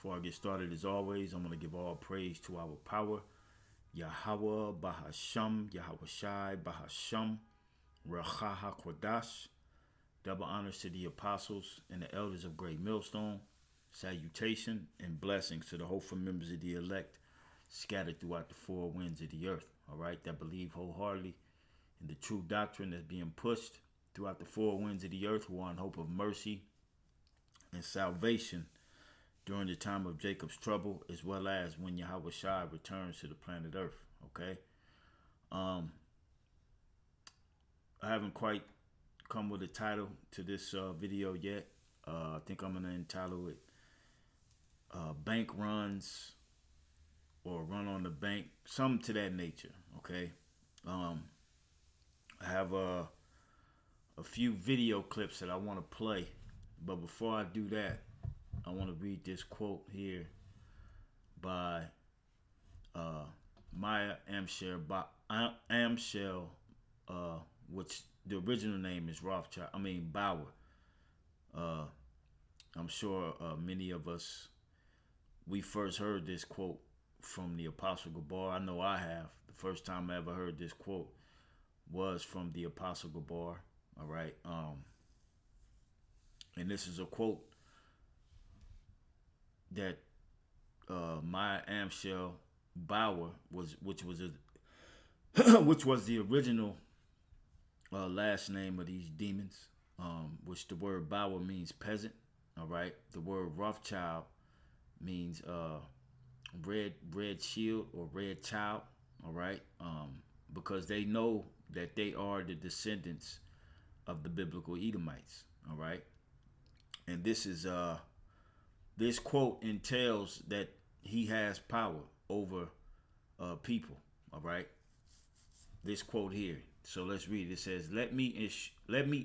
Before I get started, as always, I'm going to give all praise to our power, Yahweh Bahasham, Yahweh Shai Bahasham, Rachaha Kodash. Double honors to the apostles and the elders of Great Millstone. Salutation and blessings to the hopeful members of the elect scattered throughout the four winds of the earth, all right, that believe wholeheartedly in the true doctrine that's being pushed throughout the four winds of the earth, who are in hope of mercy and salvation during the time of Jacob's trouble, as well as when Yahweh Shai returns to the planet Earth. Okay, I haven't quite come with a title to this video yet. I think I'm gonna entitle it "Bank Runs" or "Run on the Bank," something to that nature. Okay, I have a few video clips that I want to play, but before I do that, I want to read this quote here by Maya Amschel, which the original name is Bauer. I'm sure many of us, we first heard this quote from the Apostle Gabar. I know I have. The first time I ever heard this quote was from the Apostle Gabar. All right. And this is a quote that Maya Amschel Bauer which was the original last name of these demons, which the word Bauer means peasant. All right, the word Rothschild means red shield or red child. All right, because they know that they are the descendants of the biblical Edomites. All right, and this is this quote entails that he has power over people. All right. This quote here. So let's read it. It says, let me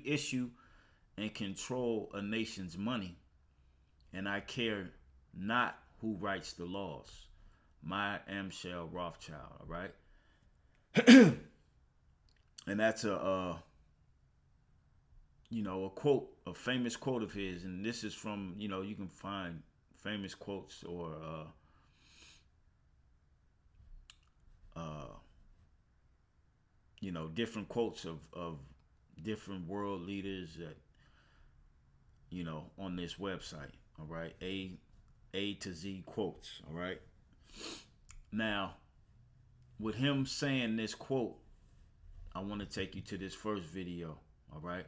issue and control a nation's money, and I care not who writes the laws. My Amschel Rothschild." All right. And that's a quote, a famous quote of his, and this is from, you can find famous quotes or different quotes of different world leaders that, on this website. All right, A to Z quotes. All right. Now, with him saying this quote, I want to take you to this first video. All right.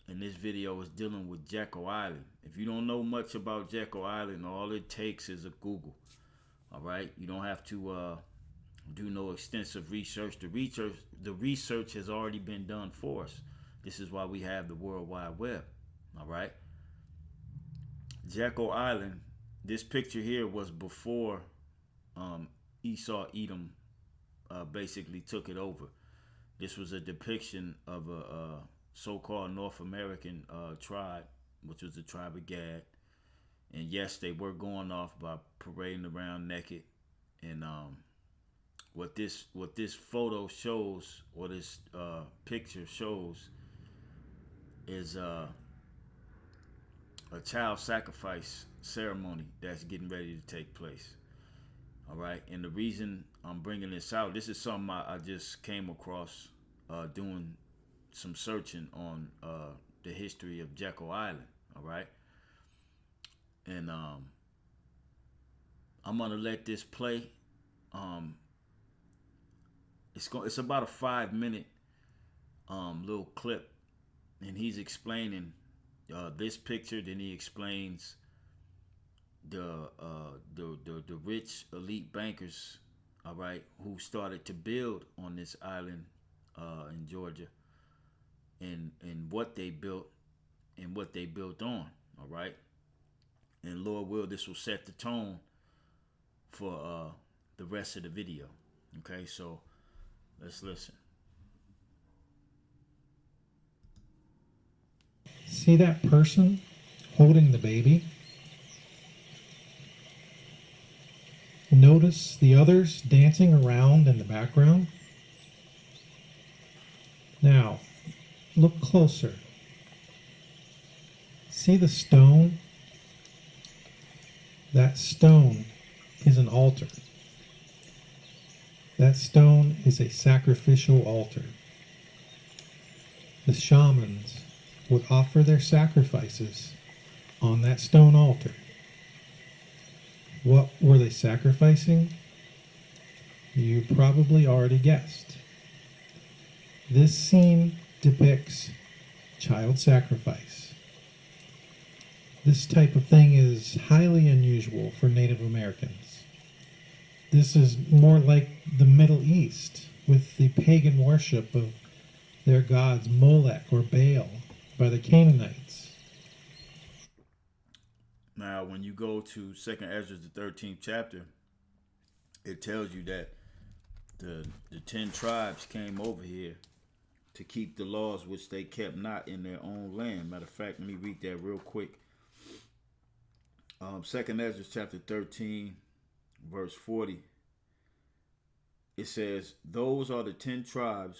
And this video is dealing with Jekyll Island. If you don't know much about Jekyll Island, all it takes is a Google. All right, you don't have to do no extensive research. The research has already been done for us. This is why we have the World Wide Web. All right, Jekyll Island. This picture here was before Esau Edom basically took it over. This was a depiction of a so-called North American tribe, which was the tribe of Gad. And yes, they were going off by parading around naked. And what this photo shows, or this picture shows, is a child sacrifice ceremony that's getting ready to take place. All right, and the reason I'm bringing this out, this is something I just came across doing some searching on the history of Jekyll Island. All right, and I'm gonna let this play. It's about a 5-minute little clip, and he's explaining this picture. Then he explains the rich elite bankers, all right, who started to build on this island in Georgia, and what they built and what they built on. All right, and Lord will, this will set the tone for the rest of the video. Okay, so let's listen. See that person holding the baby? Notice the others dancing around in the background? Now, look closer. See the stone that stone is an altar. That stone is a sacrificial altar. The shamans would offer their sacrifices on that stone altar. What were they sacrificing? You probably already guessed. This scene depicts child sacrifice. This type of thing is highly unusual for Native Americans. This is more like the Middle East with the pagan worship of their gods Molech or Baal by the Canaanites. Now, when you go to 2nd Ezra, the 13th chapter, it tells you that the 10 tribes came over here to keep the laws which they kept not in their own land. Matter of fact, let me read that real quick. 2nd Ezra chapter 13, verse 40. It says, "Those are the 10 tribes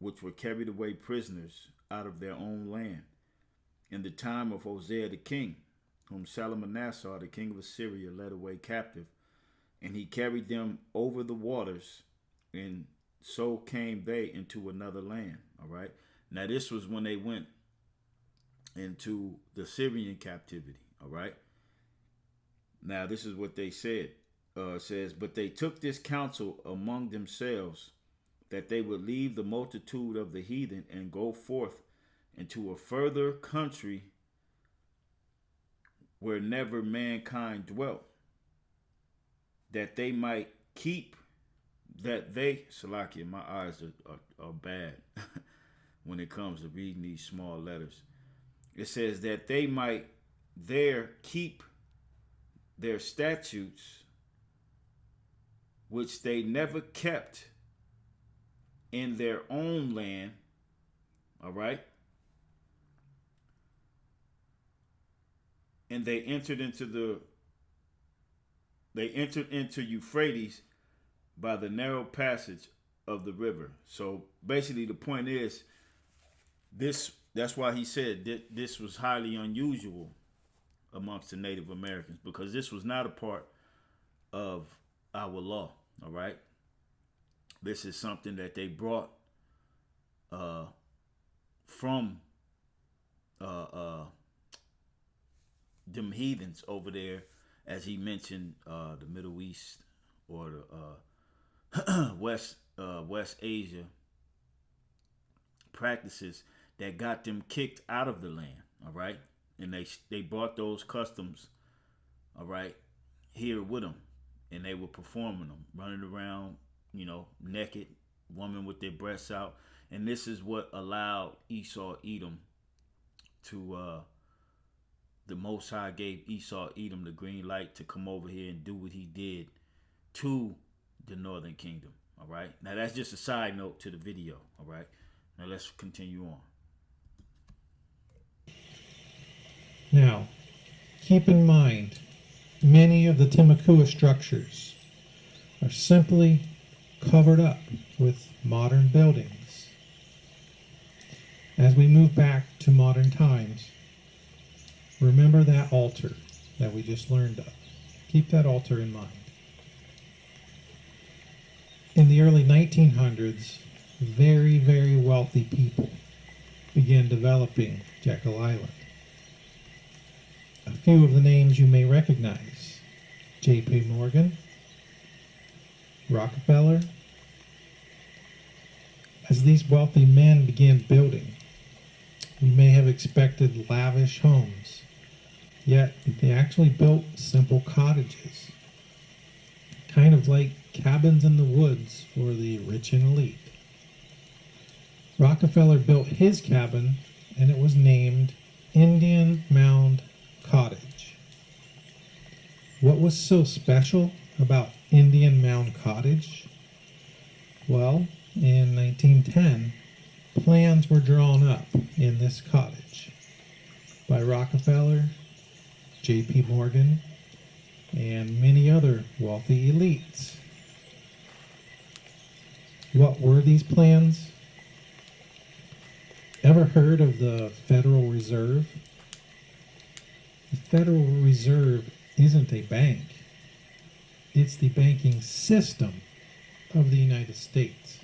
which were carried away prisoners out of their own land in the time of Hosea the king, whom Shalmaneser, the king of Assyria, led away captive. And he carried them over the waters, and so came they into another land." All right. Now, this was when they went into the Syrian captivity. All right. Now, this is what they said. It says, "But they took this counsel among themselves, that they would leave the multitude of the heathen and go forth into a further country where never mankind dwelt, that they might keep Salakia, my eyes are bad when it comes to reading these small letters. It says that they might there keep their statutes, which they never kept in their own land." All right. "And they entered into Euphrates by the narrow passage of the river." So basically the point is that's why he said that this was highly unusual amongst the Native Americans, because this was not a part of our law. All right. This is something that they brought from them heathens over there, as he mentioned, the Middle East or the West Asia practices that got them kicked out of the land. All right. And they brought those customs, all right, here with them, and they were performing them, running around, naked, women with their breasts out. And this is what allowed Esau Edom to the Most High gave Esau Edom the green light to come over here and do what he did to the Northern Kingdom. All right. Now that's just a side note to the video. All right. Now let's continue on. Now, keep in mind, many of the Timucua structures are simply covered up with modern buildings. As we move back to modern times, remember that altar that we just learned of. Keep that altar in mind. In the early 1900s, very, very wealthy people began developing Jekyll Island. A few of the names you may recognize: J.P. Morgan, Rockefeller. As these wealthy men began building, we may have expected lavish homes, yet they actually built simple cottages, kind of like cabins in the woods for the rich and elite. Rockefeller built his cabin, and it was named Indian Mound Cottage. What was so special about Indian Mound Cottage? Well, in 1910, plans were drawn up in this cottage by Rockefeller, J.P. Morgan, and many other wealthy elites. What were these plans? Ever heard of the Federal Reserve? The Federal Reserve isn't a bank. It's the banking system of the United States.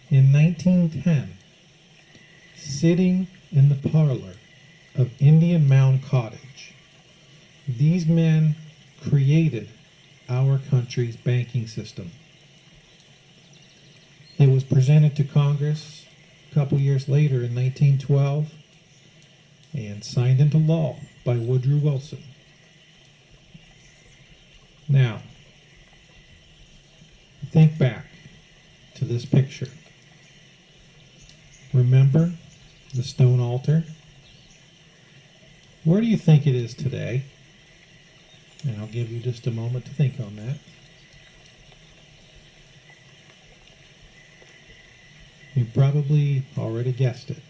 In 1910, sitting in the parlor of Indian Mound Cottage, these men created our country's banking system. It was presented to Congress a couple years later in 1912 and signed into law by Woodrow Wilson. Now, think back to this picture. Remember the stone altar? Where do you think it is today? And I'll give you just a moment to think on that. You probably already guessed it.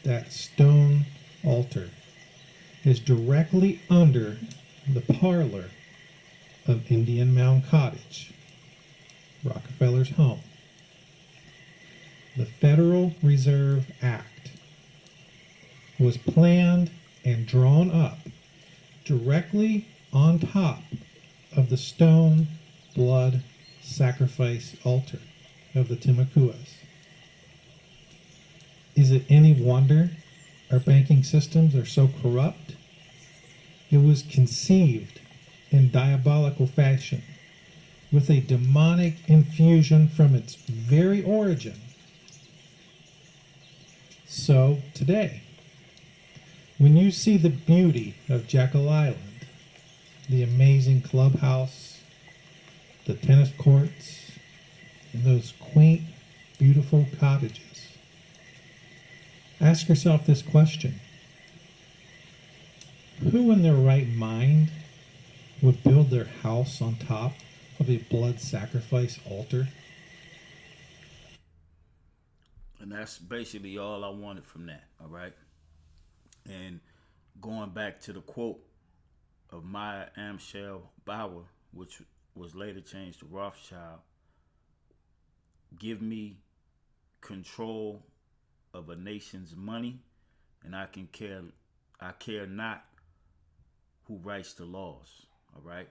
That stone altar is directly under the parlor of Indian Mound Cottage, Rockefeller's home. The Federal Reserve Act was planned and drawn up directly on top of the stone blood sacrifice altar of the Timucuas. Is it any wonder our banking systems are so corrupt? It was conceived in diabolical fashion with a demonic infusion from its very origin. So today, when you see the beauty of Jekyll Island, the amazing clubhouse, the tennis courts, and those quaint, beautiful cottages, ask yourself this question: who in their right mind would build their house on top of a blood sacrifice altar? And that's basically all I wanted from that, all right? And going back to the quote of Maya Angelou Bauer, which was later changed to Rothschild, give me control of a nation's money, and I care not who writes the laws, all right?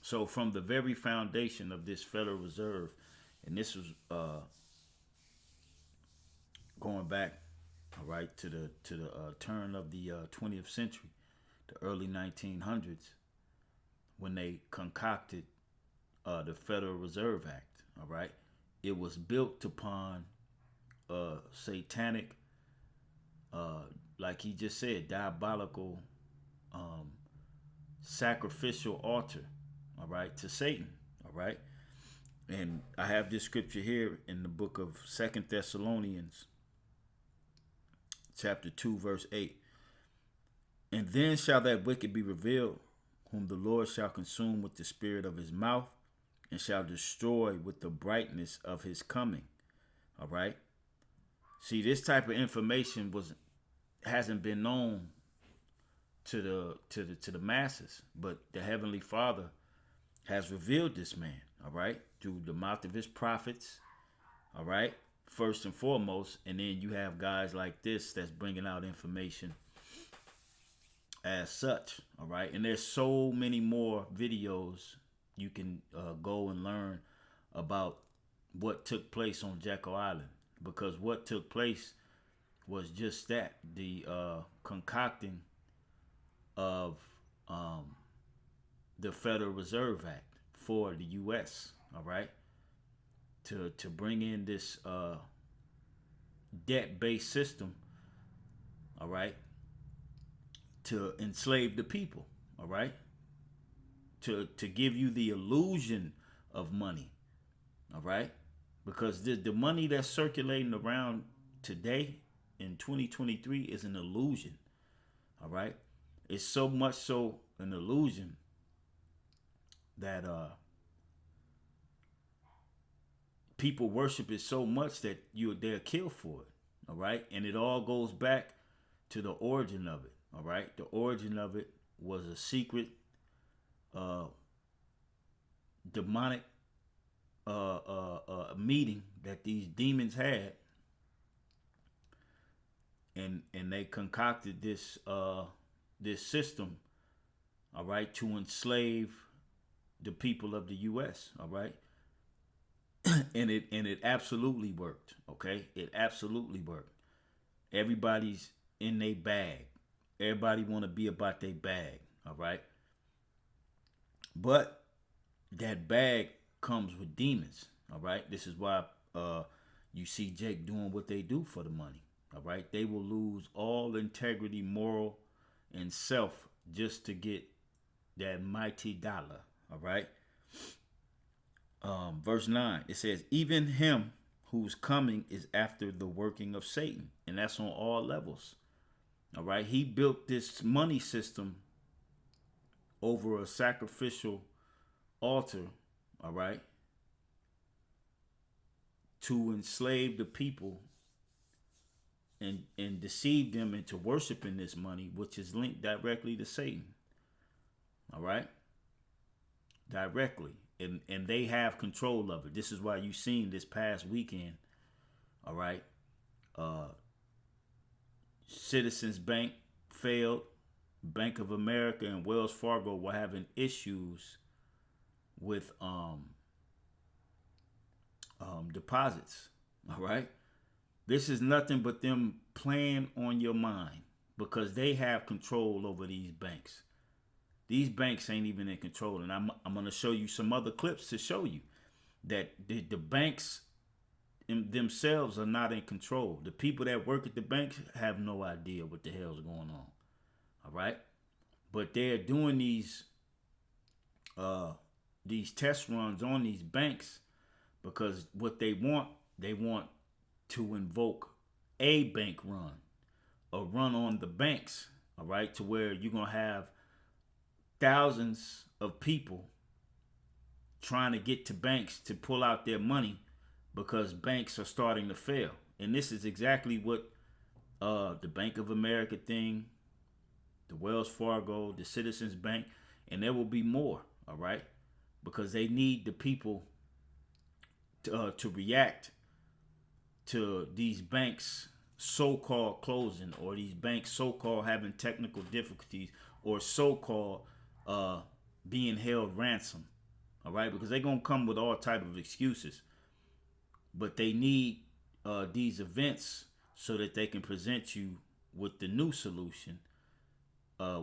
So from the very foundation of this Federal Reserve, and this was going back, all right, to the turn of the 20th century, the early 1900s, when they concocted the Federal Reserve Act, all right, it was built upon satanic, like he just said, diabolical, sacrificial altar, all right, to Satan, all right. And I have this scripture here in the book of 2 Thessalonians, chapter 2, verse 8. And then shall that wicked be revealed, whom the Lord shall consume with the spirit of his mouth, and shall destroy with the brightness of his coming. All right. See, this type of information hasn't been known to the masses, but the Heavenly Father has revealed this man, all right, through the mouth of his prophets, all right, first and foremost. And then you have guys like this that's bringing out information as such, all right. And there's so many more videos you can go and learn about what took place on Jekyll Island, because what took place was just that, the concocting of the Federal Reserve Act for the U.S., all right, to bring in this debt-based system, all right, to enslave the people, all right, to give you the illusion of money, all right, because the money that's circulating around today in 2023 is an illusion, all right. It's so much so an illusion that people worship it so much that they're killed for it, all right. And it all goes back to the origin of it, all right. The origin of it was a secret, demonic meeting that these demons had, and they concocted this this system, all right, to enslave the people of the U.S. All right, and it absolutely worked. Okay, it absolutely worked. Everybody's in their bag. Everybody want to be about their bag. All right, but that bag comes with demons. All right, this is why you see Jake doing what they do for the money. All right, they will lose all integrity, moral, and self just to get that mighty dollar. All right. Verse 9, it says, even him who's coming is after the working of Satan. And that's on all levels. All right. He built this money system over a sacrificial altar. All right. To enslave the people and deceive them into worshiping this money, which is linked directly to Satan. All right. Directly. And they have control of it. This is why you seen this past weekend, all right, Citizens Bank failed. Bank of America and Wells Fargo were having issues with deposits. All right, this is nothing but them playing on your mind because they have control over these banks. These banks ain't even in control, and I'm going to show you some other clips to show you that the banks themselves are not in control. The people that work at the banks have no idea what the hell's going on. All right, but they're doing these test runs on these banks because what they want to invoke a bank run, a run on the banks. All right, to where you're gonna have thousands of people trying to get to banks to pull out their money because banks are starting to fail. And this is exactly what the Bank of America thing, the Wells Fargo, the Citizens Bank, and there will be more, all right? Because they need the people to react to these banks so-called closing, or these banks so-called having technical difficulties, or so-called being held ransom, all right? Because they're going to come with all type of excuses. But they need these events so that they can present you with the new solution,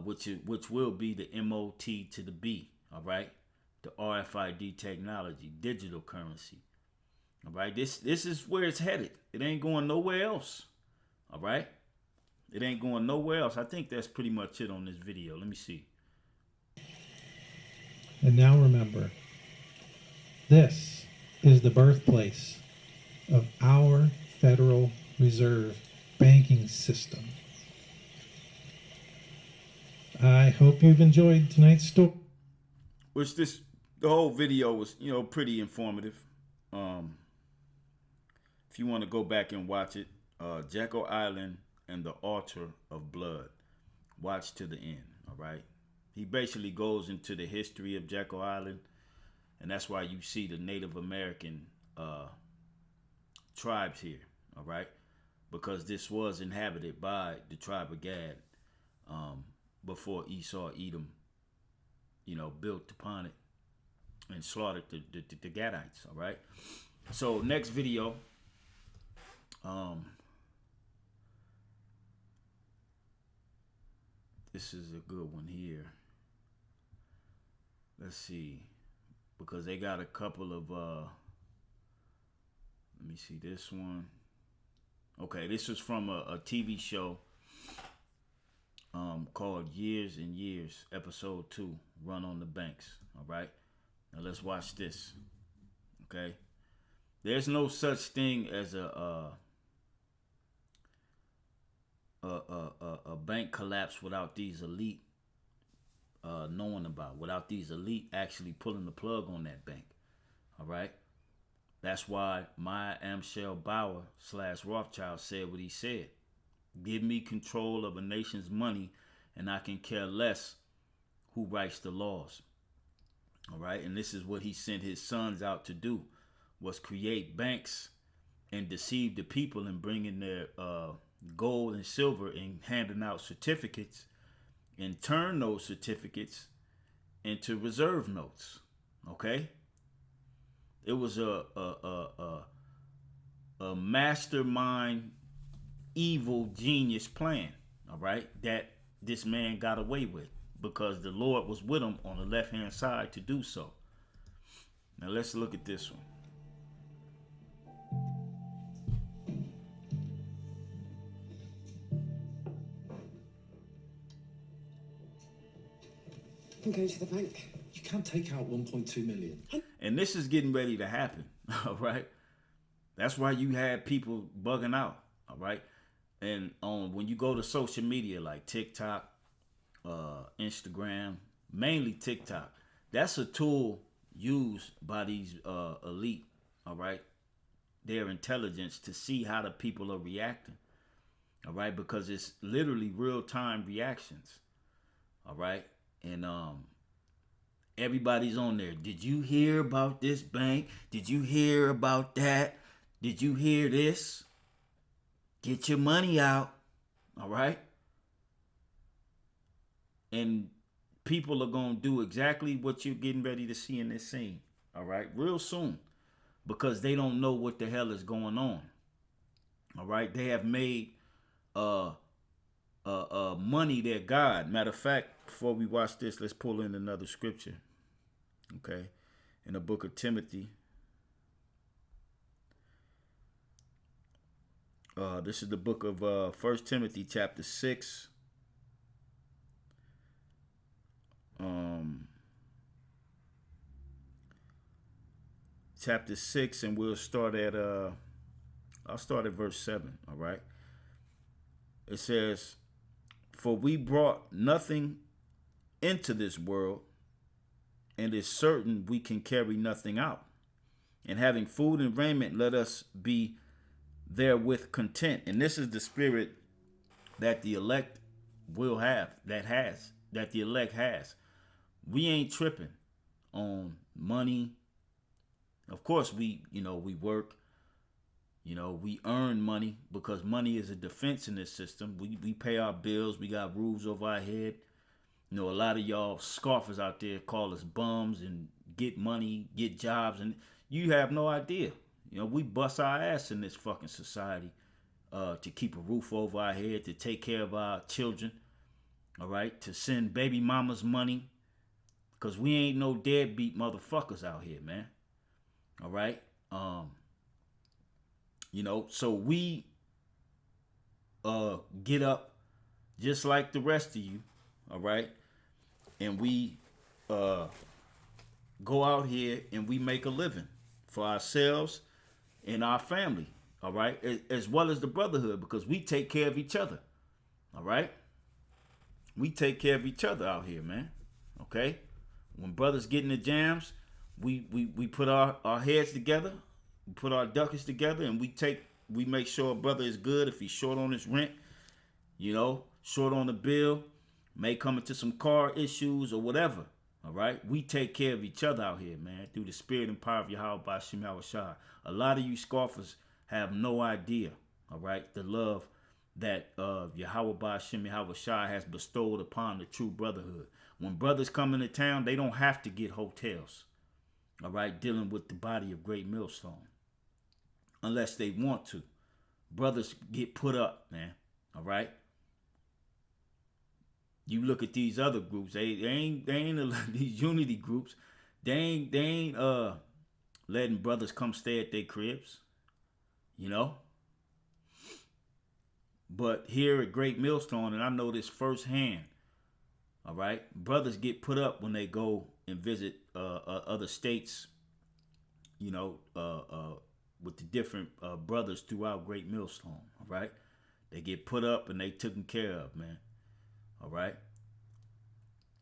which will be the MOT to the B, all right? The RFID technology, digital currency, all right? This is where it's headed. It ain't going nowhere else, all right? It ain't going nowhere else. I think that's pretty much it on this video. Let me see. And now remember, this is the birthplace of our Federal Reserve banking system. I hope you've enjoyed tonight's story. The whole video was, pretty informative. If you want to go back and watch it, Jekyll Island and the Altar of Blood. Watch to the end, all right? He basically goes into the history of Jekyll Island, and that's why you see the Native American tribes here, all right? Because this was inhabited by the tribe of Gad before Esau, Edom, built upon it and slaughtered the Gadites, all right? So next video, this is a good one here. Let's see, because they got a couple of, let me see this one. Okay, this is from a TV show called Years and Years, episode 2, Run on the Banks. All right, now let's watch this. Okay, there's no such thing as a bank collapse without these elite knowing about, without these elite actually pulling the plug on that bank. All right. That's why Maya Amschel Bauer / Rothschild said what he said. Give me control of a nation's money and I can care less who writes the laws. All right. And this is what he sent his sons out to do, was create banks and deceive the people and bringing their gold and silver and handing out certificates and turn those certificates into reserve notes. Okay, it was a mastermind, evil genius plan. All right, that this man got away with because the Lord was with him on the left hand side to do so. Now let's look at this one. I'm going to the bank. You can't take out 1.2 million. And this is getting ready to happen. All right. That's why you had people bugging out. All right. And when you go to social media like TikTok, Instagram, mainly TikTok, that's a tool used by these elite. All right. Their intelligence to see how the people are reacting. All right. Because it's literally real time reactions. All right. And everybody's on there. Did you hear about this bank? Did you hear about that? Did you hear this? Get your money out. All right? And people are going to do exactly what you're getting ready to see in this scene. All right? Real soon. Because they don't know what the hell is going on. All right? They have made money their God. Matter of fact, before we watch this, let's pull in another scripture. Okay, in the book of Timothy. This is the book of 1 Timothy chapter 6. Chapter 6, and we'll start at I'll start at verse 7. All right. It says, "For we brought nothing into this world, and it's certain we can carry nothing out. And having food and raiment, let us be therewith content." And this is the spirit that the elect will have, that the elect has. We ain't tripping on money. Of course, we work. We earn money because money is a defense in this system. We pay our bills. We got roofs over our head. A lot of y'all scoffers out there call us bums and get money, get jobs, and you have no idea. We bust our ass in this fucking society to keep a roof over our head, to take care of our children, all right, to send baby mamas money, because we ain't no deadbeat motherfuckers out here, man, all right? So we get up just like the rest of you, all right? And we go out here and we make a living for ourselves and our family, all right? As well as the brotherhood, because we take care of each other, all right? We take care of each other out here, man, okay? When brothers get in the jams, we put our heads together, we put our ducats together, and we make sure a brother is good. If he's short on his rent, short on the bill, may come into some car issues or whatever. All right, we take care of each other out here, man, through the spirit and power of Yahweh Bashim Shah. A lot of you scoffers have no idea, all right, the love that Yahweh Bashim Shah has bestowed upon the true brotherhood. When brothers come into town, they don't have to get hotels, all right, dealing with the body of Great Millstone, unless they want to. Brothers get put up, man, all right. You look at these other groups, they ain't these unity groups, they ain't letting brothers come stay at their cribs, But here at Great Millstone, and I know this firsthand, all right, brothers get put up when they go and visit other states, with the different brothers throughout Great Millstone, all right? They get put up and they taken care of, man. All right.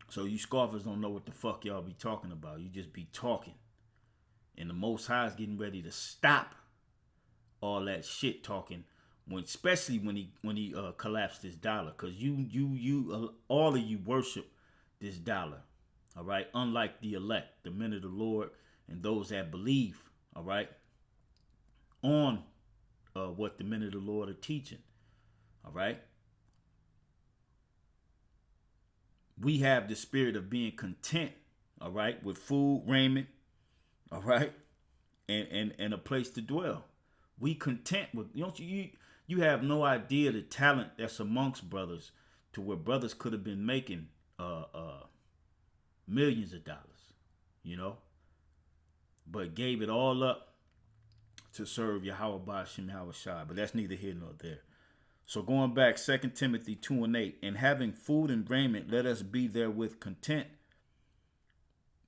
So you scoffers don't know what the fuck y'all be talking about. You just be talking. And the Most High is getting ready to stop all that shit talking, especially when he collapsed this dollar, because you all of you worship this dollar. All right. Unlike the elect, the men of the Lord, and those that believe. All right. On what the men of the Lord are teaching. All right. we have the spirit of being content, all right, with food, raiment, all right, and a place to dwell. We content with, you have no idea the talent that's amongst brothers, to where brothers could have been making millions of dollars, you know, but gave it all up to serve Yahweh Ba'Shem Yahweh Shai. But that's neither here nor there. So going back, 2 Timothy 2:8, and having food and raiment, let us be therewith content.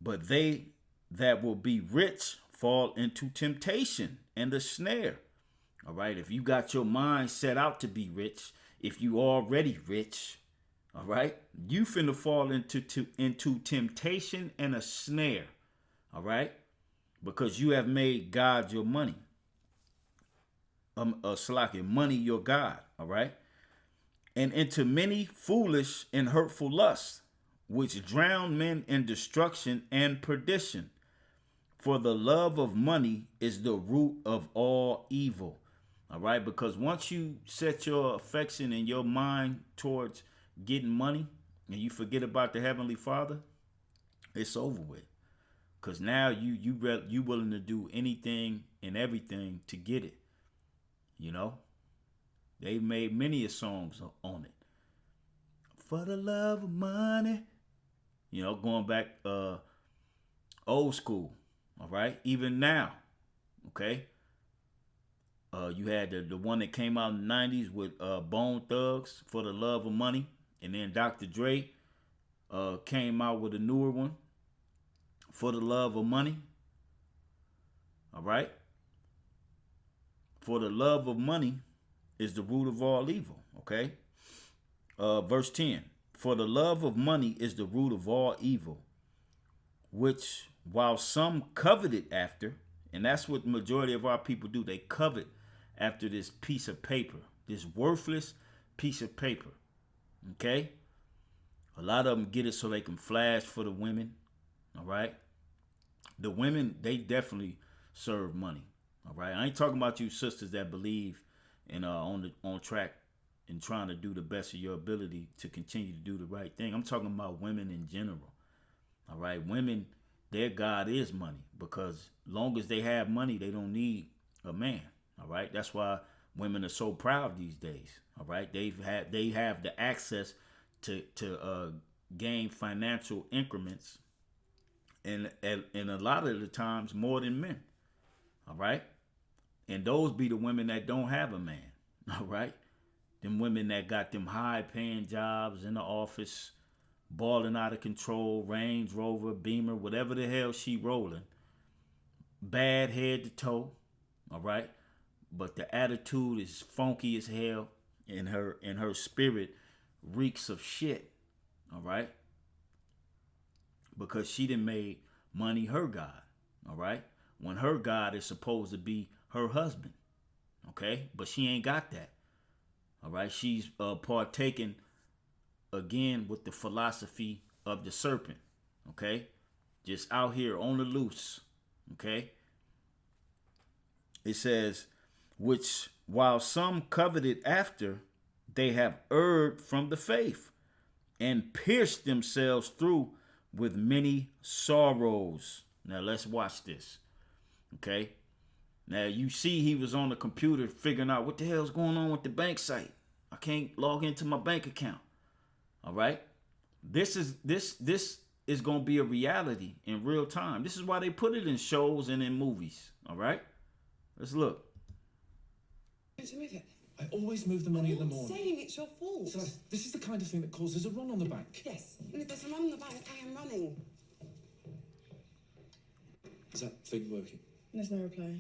But they that will be rich fall into temptation and the snare. All right, if you got your mind set out to be rich, if you already rich, all right, you finna fall into temptation and a snare. All right, because you have made God your money. Salaki, money your God, all right? And into many foolish and hurtful lusts, which drown men in destruction and perdition. For the love of money is the root of all evil, all right? Because once you set your affection and your mind towards getting money, and you forget about the Heavenly Father, it's over with. Because now you willing to do anything and everything to get it. You know, they've made many songs on it. For the love of money. You know, going back old school. All right. Even now. Okay. You had the one that came out in the 90s with Bone Thugs, For the Love of Money. And then Dr. Dre came out with a newer one, For the Love of Money. All right. For the love of money is the root of all evil. Okay. Verse 10. For the love of money is the root of all evil, which while some coveted after, and that's what the majority of our people do, they covet after this piece of paper, this worthless piece of paper. Okay. A lot of them get it so they can flash for the women. All right. The women, they definitely serve money. All right, I ain't talking about you sisters that believe and on track and trying to do the best of your ability to continue to do the right thing. I'm talking about women in general. All right, women, their God is money, because long as they have money, they don't need a man. All right, that's why women are so proud these days. All right, they have the access to gain financial increments, and a lot of the times more than men. All right. And those be the women that don't have a man. All right. Them women that got them high paying jobs in the office, balling out of control, Range Rover, Beamer, whatever the hell she rolling. Bad head to toe. All right. But the attitude is funky as hell, and her spirit reeks of shit. All right. Because she done made money her God. All right. When her God is supposed to be her husband. Okay? But she ain't got that. All right? She's partaking again with the philosophy of the serpent. Okay? Just out here on the loose. Okay? It says, which while some coveted after, they have erred from the faith and pierced themselves through with many sorrows. Now let's watch this. Okay. Now you see he was on the computer figuring out what the hell's going on with the bank site. I can't log into my bank account. All right. This is going to be a reality in real time. This is why they put it in shows and in movies. All right. Let's look. To move it. I always move the money in the morning. Saying it's your fault. So this is the kind of thing that causes a run on the bank. Yes. And if there's a run on the bank, I am running. Is that thing working? There's no reply.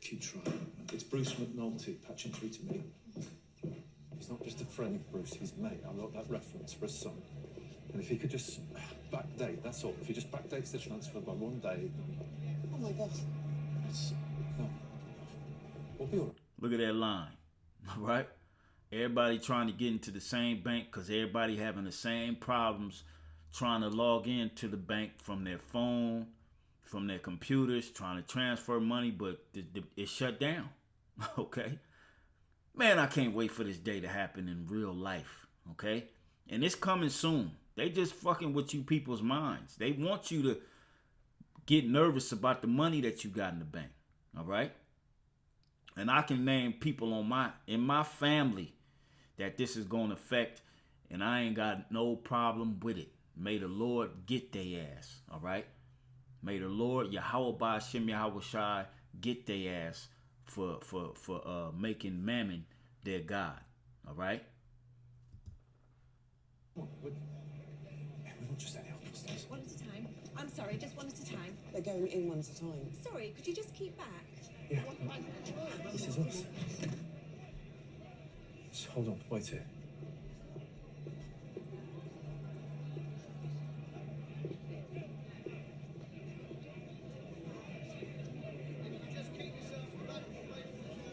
Keep trying. It's Bruce McNulty patching through to me. He's not just a friend, Bruce, he's mate. I wrote that reference for a son. And if he could just backdate, that's all. If he just backdates the transfer by 1 day, Oh my God. it's... No. We'll be all right. Look at that line. All right. Everybody trying to get into the same bank because everybody having the same problems trying to log into the bank from their phone, from their computers, trying to transfer money, but it's shut down. Okay. Man, I can't wait for this day to happen in real life. Okay. And it's coming soon. They just fucking with you people's minds. They want you to get nervous about the money that you got in the bank. All right? And I can name people in my family that this is going to affect, and I ain't got no problem with it. May the Lord get their ass. All right? May the Lord, Yahweh Ba'Shem Yahweh Shai, get their ass for making Mammon their God. All right? We're not just any help upstairs. One at a time. I'm sorry, just one at a time. They're going in one at a time. Sorry, could you just keep back? Yeah. This is us. Just hold on, wait here.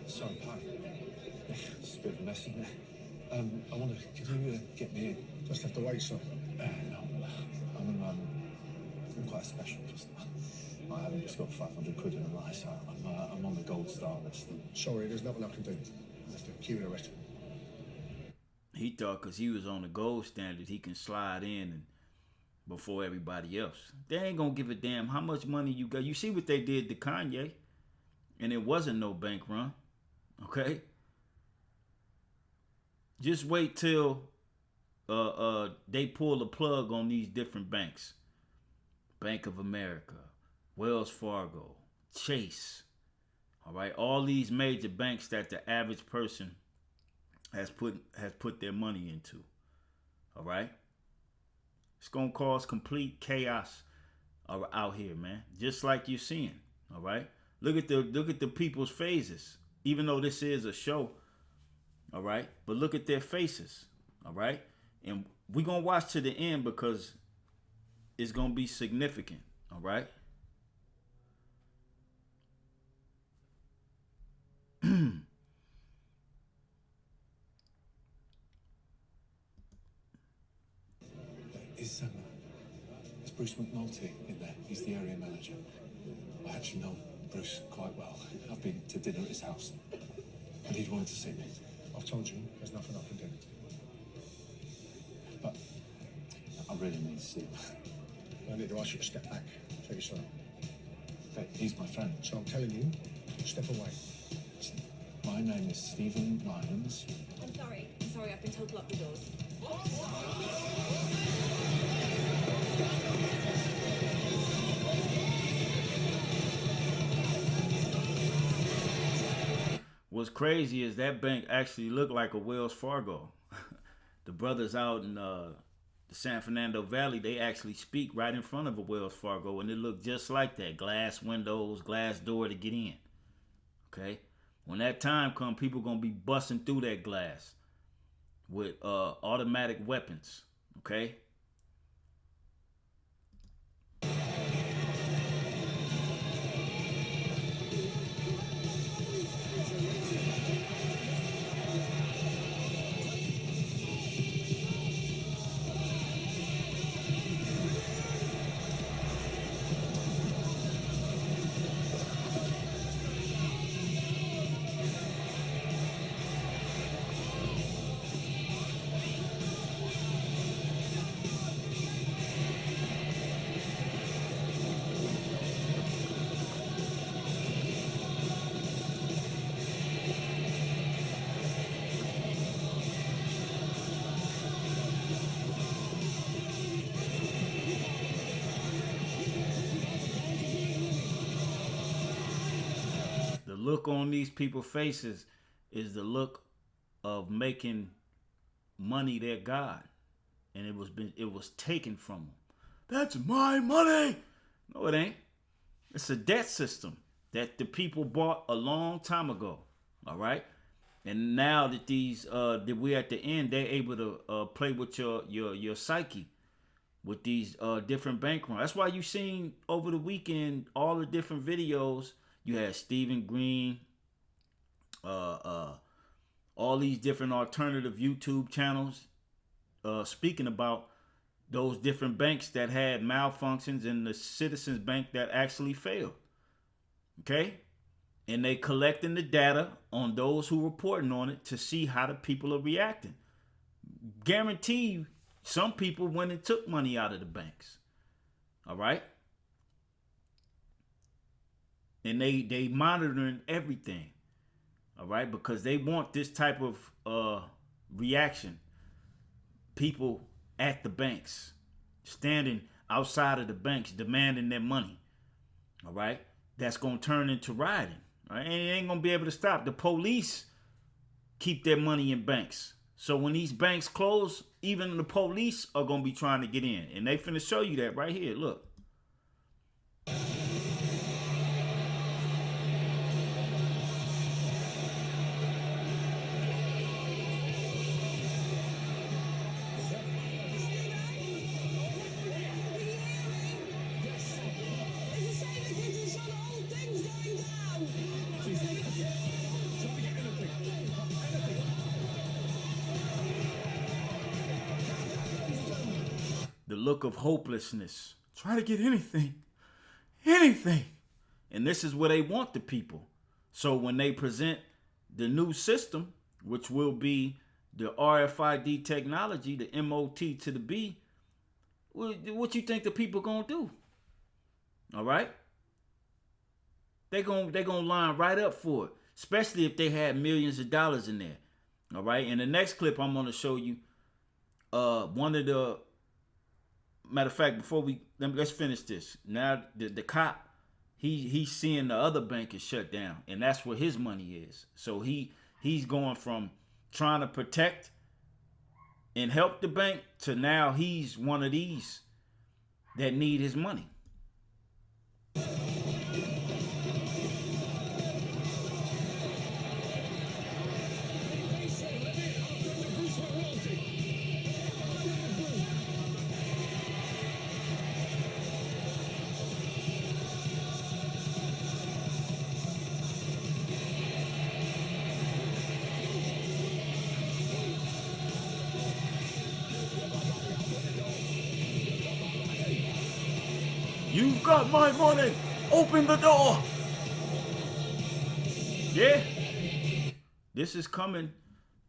Sorry, Pi. It's a bit of a mess, isn't it? I wonder, could you get me in? Just have to wait, sir. No, I'm quite special just now. I haven't just got 500 quid in a rice. I'm on the gold star list. Sorry, there's nothing I can do. Just keep it arrested. He thought because he was on the gold standard, he can slide in and before everybody else. They ain't gonna give a damn how much money you got. You see what they did to Kanye, and it wasn't no bank run. Okay? Just wait till they pull the plug on these different banks. Bank of America, Wells Fargo, Chase. All right, all these major banks that the average person has put their money into. All right? It's going to cause complete chaos out here, man. Just like you're seeing. All right? Look at the people's faces. Even though this is a show, all right? But look at their faces, all right? And we're going to watch to the end because it's going to be significant, all right? Is Bruce McNulty in there? He's the area manager. I actually know Bruce quite well. I've been to dinner at his house, and he'd wanted to see me. I've told you, there's nothing I can do. But I really need to see him. I need to ask you to step back. Take it slow. But he's my friend. So I'm telling you, step away. My name is Stephen Lyons. I'm sorry, I've been told to lock the doors. What's crazy is that bank actually looked like a Wells Fargo. The brothers out in the San Fernando Valley, they actually speak right in front of a Wells Fargo, and it looked just like that. Glass windows, glass door to get in. Okay? When that time comes, people going to be busting through that glass with automatic weapons. Okay? The look on these people's faces is the look of making money their God, and it was taken from them. That's my money. No, it ain't. It's a debt system that the people bought a long time ago. All right, and now that that we're at the end, they're able to play with your psyche with these different bank runs. That's why you seen over the weekend all the different videos. You had Stephen Green, all these different alternative YouTube channels speaking about those different banks that had malfunctions and the Citizens Bank that actually failed. Okay? And they collecting the data on those who reporting on it to see how the people are reacting. Guarantee you, Some people went and took money out of the banks. All right? And they monitoring everything. All right? Because they want this type of reaction. People at the banks, standing outside of the banks, demanding their money. All right? That's going to turn into rioting. All right? And it ain't going to be able to stop. The police keep their money in banks. So when these banks close, even the police are going to be trying to get in. And they finna show you that right here. Look. The look of hopelessness. Try to get anything. Anything. And this is where they want the people. So when they present the new system, which will be the RFID technology, the MOT to the B, what you think the people gonna do? All right? They gonna line right up for it, especially if they had millions of dollars in there. All right? In the next clip, I'm gonna show you one of the. Matter of fact, before let's finish this. Now the cop, he's seeing the other bank is shut down, and that's where his money is. So he's going from trying to protect and help the bank to now he's one of these that need his money. You've got my money. Open the door. Yeah. This is coming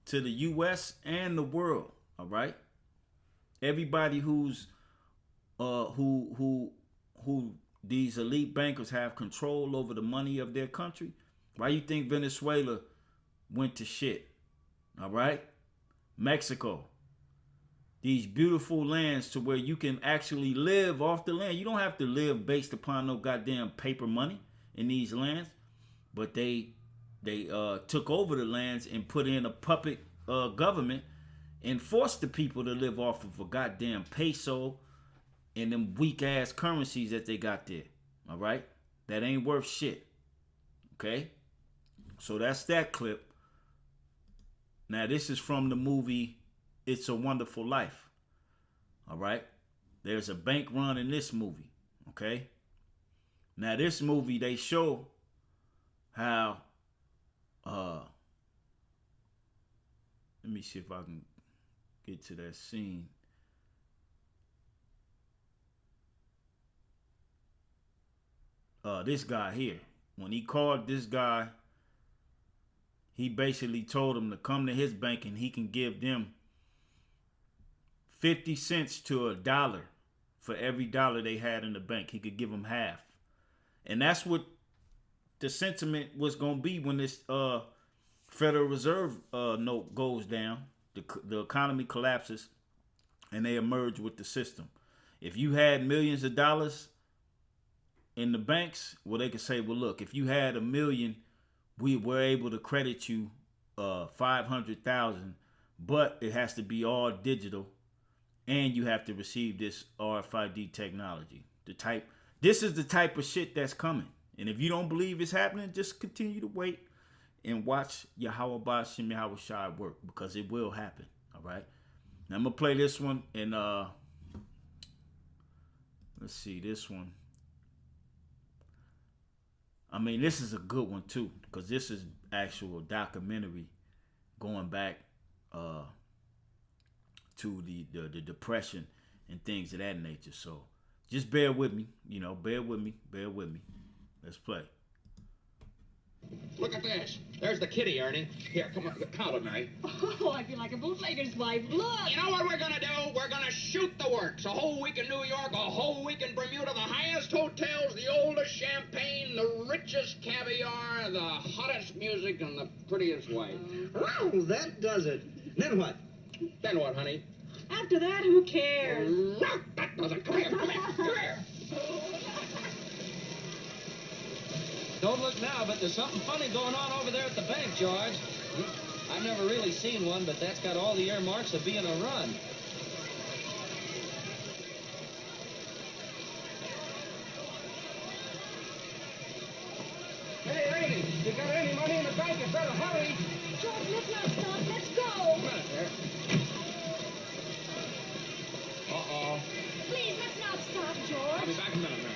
to the U.S. and the world. All right. Everybody who's who these elite bankers have control over the money of their country. Why you think Venezuela went to shit? All right. Mexico. These beautiful lands to where you can actually live off the land. You don't have to live based upon no goddamn paper money in these lands. But they took over the lands and put in a puppet government and forced the people to live off of a goddamn peso and them weak ass currencies that they got there. All right? That ain't worth shit. Okay? So that's that clip. Now this is from the movie It's a Wonderful Life. All right? There's a bank run in this movie. Okay? Now this movie, they show how let me see if I can get to that scene. This guy here, when he called this guy, he basically told him to come to his bank and he can give them 50 cents to $1 for every dollar they had in the bank. He could give them half. And that's what the sentiment was going to be when this Federal Reserve note goes down. The economy collapses and they emerge with the system. If you had millions of dollars in the banks, well, they could say, well, look, if you had $1 million, we were able to credit you 500,000, but it has to be all digital, and you have to receive this RFID technology. This is the type of shit that's coming. And if you don't believe it's happening, just continue to wait and watch Yahweh Shem Yahweh Shai work, because it will happen. All right. Now I'm gonna play this one, and let's see this one. I mean, this is a good one too, because this is actual documentary going back to the depression and things of that nature. So just bear with me, bear with me. Let's play. Look at this. There's the kitty, Ernie. Here, come on, count it, Mary. Oh, I feel like a bootlegger's wife. Look! You know what we're gonna do? We're gonna shoot the works. A whole week in New York, a whole week in Bermuda, the highest hotels, the oldest champagne, the richest caviar, the hottest music, and the prettiest wife. Wow, that does it. Then what? Then what, honey? After that, who cares? That does it. Come here, come here, come here. Don't look now, but there's something funny going on over there at the bank, George. I've never really seen one, but that's got all the earmarks of being a run. Hey, lady, you got any money in the bank? You better hurry. George, let's not stop. Let's go. Wait a minute there. Uh-oh. Please, let's not stop, I'll George. be back in a minute, Mary.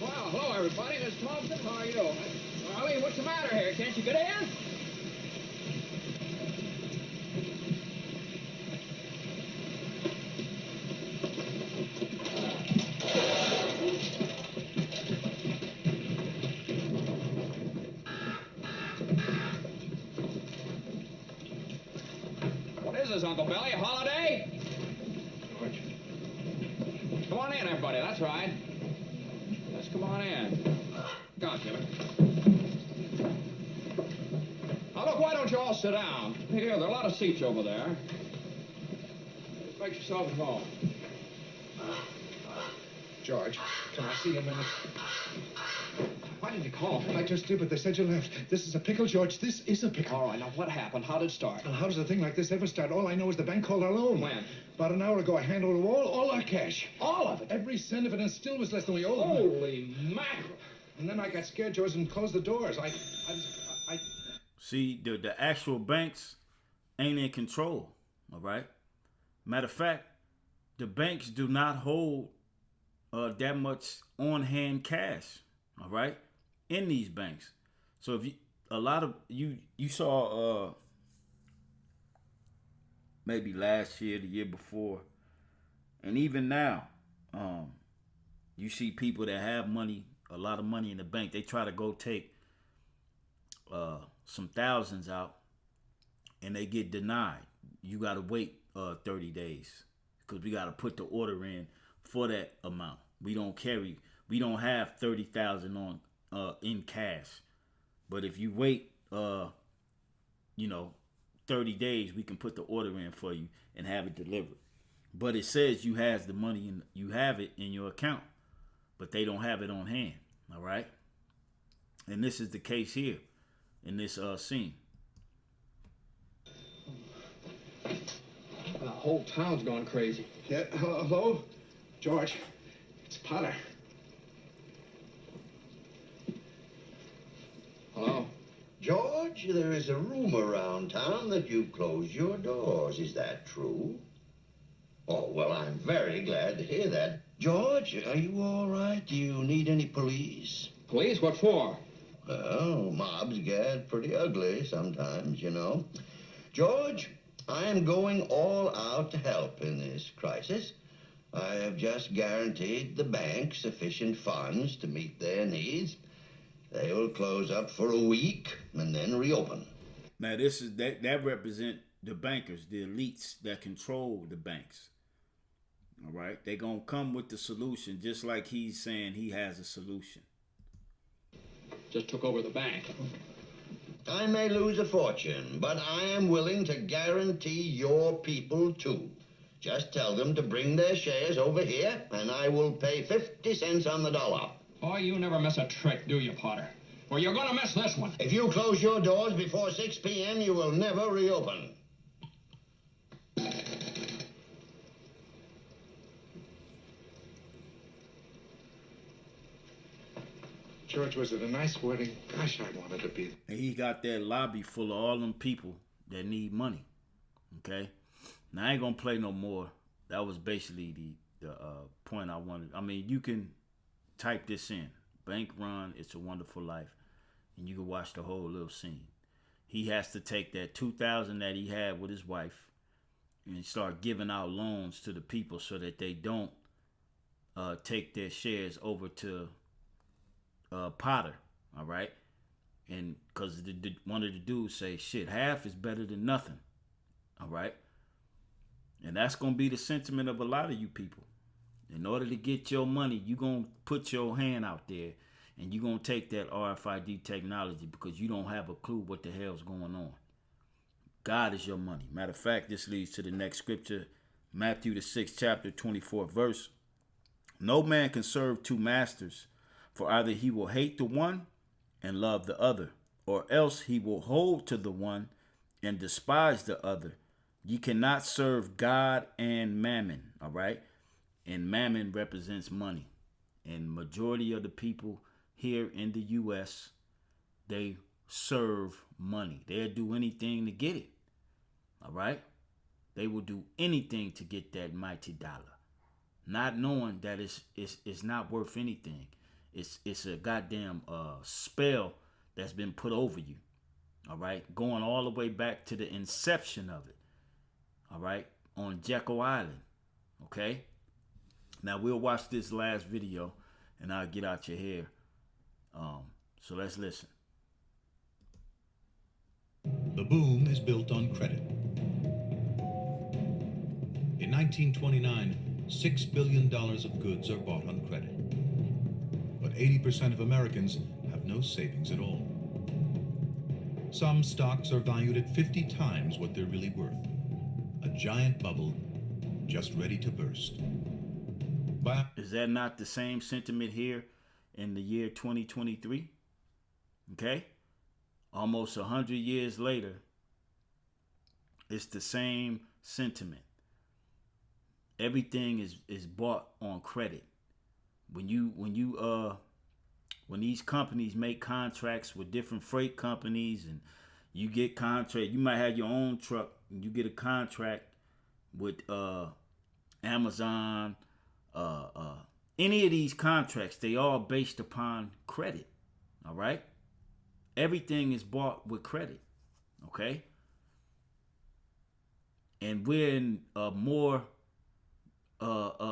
Well, hello, everybody. This is Thompson. How are you? Charlie, what's the matter here? Can't you get in? What is this, Uncle Billy? A holiday? George. Come on in, everybody. That's right. Let's come on in. Come on, Jimmy. Now, look, why don't you all sit down? Here, there are a lot of seats over there. Just make yourself at home. George, can I see you a minute? Why did you call me? I just did, but they said you left. This is a pickle, George. This is a pickle. All right, now what happened? How did it start? Well, how does a thing like this ever start? All I know is the bank called our loan. When? About an hour ago, I handed over all our cash. All of it? Every cent of it, and still was less than we owed them. Holy mackerel. And then I got scared, George, and closed the doors. I See, the actual banks ain't in control, all right? Matter of fact, the banks do not hold that much on-hand cash, all right, in these banks. So if you saw maybe last year, the year before, and even now, you see people that have money, a lot of money in the bank. They try to go take some thousands out, and they get denied. You got to wait 30 days because we got to put the order in for that amount. We don't have 30,000 on in cash. But if you wait 30 days, we can put the order in for you and have it delivered. But it says you have the money and you have it in your account, but they don't have it on hand. All right. And this is the case here in this scene. The whole town's gone crazy. Yeah, hello? George, it's Potter. Hello? George, there is a rumor around town that you've closed your doors. Is that true? Oh, well, I'm very glad to hear that. George, are you all right? Do you need any police? Police? What for? Well, mobs get pretty ugly sometimes, you know. George, I am going all out to help in this crisis. I have just guaranteed the bank sufficient funds to meet their needs. They will close up for a week and then reopen. Now, this is that represent the bankers, the elites that control the banks. All right, they're gonna come with the solution, just like he's saying he has a solution. Just took over the bank. I may lose a fortune, but I am willing to guarantee your people too. Just tell them to bring their shares over here, and I will pay 50 cents on the dollar. Boy, you never miss a trick, do you, Potter? Well, you're gonna miss this one. If you close your doors before 6 p.m., you will never reopen. George, was it a nice wedding? Gosh, I wanted to be. And he got that lobby full of all them people that need money. Okay? Now, I ain't gonna play no more. That was basically the point I wanted. I mean, you can type this in, Bank Run, It's a Wonderful Life. And you can watch the whole little scene. He has to take that $2,000 that he had with his wife and start giving out loans to the people so that they don't take their shares over to Potter. All right. And because one of the dudes say, shit, half is better than nothing. All right. And that's going to be the sentiment of a lot of you people. In order to get your money, you're going to put your hand out there and you're going to take that RFID technology because you don't have a clue what the hell's going on. God is your money. Matter of fact, this leads to the next scripture, Matthew the 6th chapter, 24th verse. No man can serve two masters, for either he will hate the one and love the other, or else he will hold to the one and despise the other. You cannot serve God and mammon, all right? And mammon represents money. And majority of the people here in the U.S., they serve money. They'll do anything to get it, all right? They will do anything to get that mighty dollar, not knowing that it's not worth anything. It's a goddamn spell that's been put over you, all right? Going all the way back to the inception of it, all right? On Jekyll Island, okay? Now, we'll watch this last video, and I'll get out your hair. So let's listen. The boom is built on credit. In 1929, $6 billion of goods are bought on credit. But 80% of Americans have no savings at all. Some stocks are valued at 50 times what they're really worth. A giant bubble just ready to burst. Is that not the same sentiment here in the year 2023? Okay? Almost 100 years later, it's the same sentiment. Everything is bought on credit. When these companies make contracts with different freight companies and you get contract, you might have your own truck and you get a contract with Amazon, any of these contracts, they all based upon credit. All right? Everything is bought with credit. Okay? And we're in a more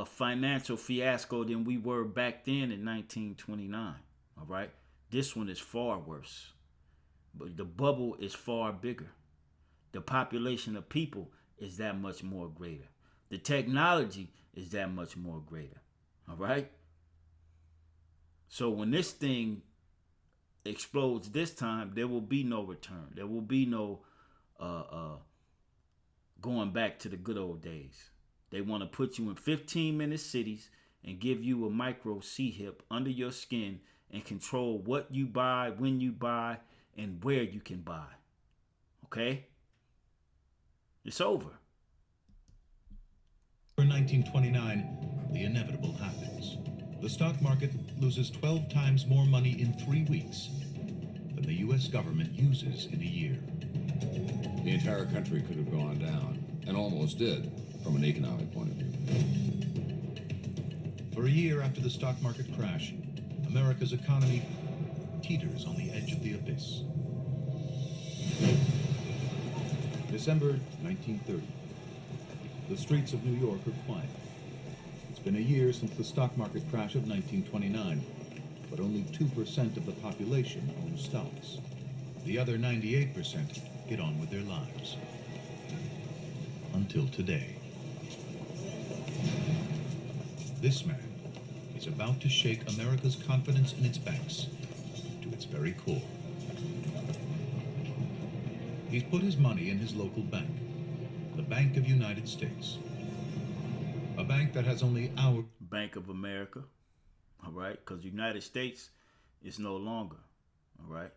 financial fiasco than we were back then in 1929. All right? This one is far worse. But the bubble is far bigger. The population of people is that much more greater. The technology is that much more greater. All right? So when this thing explodes this time, there will be no return. There will be no going back to the good old days. They want to put you in 15-minute cities and give you a micro C-hip under your skin and control what you buy, when you buy, and where you can buy. Okay? It's over. In 1929, the inevitable happens. The stock market loses 12 times more money in 3 weeks than the U.S. government uses in a year. The entire country could have gone down, and almost did, from an economic point of view. For a year after the stock market crash, America's economy teeters on the edge of the abyss. December 1930. The streets of New York are quiet. It's been a year since the stock market crash of 1929, but only 2% of the population owns stocks. The other 98% get on with their lives. Until today. This man is about to shake America's confidence in its banks to its very core. He's put his money in his local bank, the Bank of United States. A bank that has only our Bank of America, all right? Because United States is no longer, all right?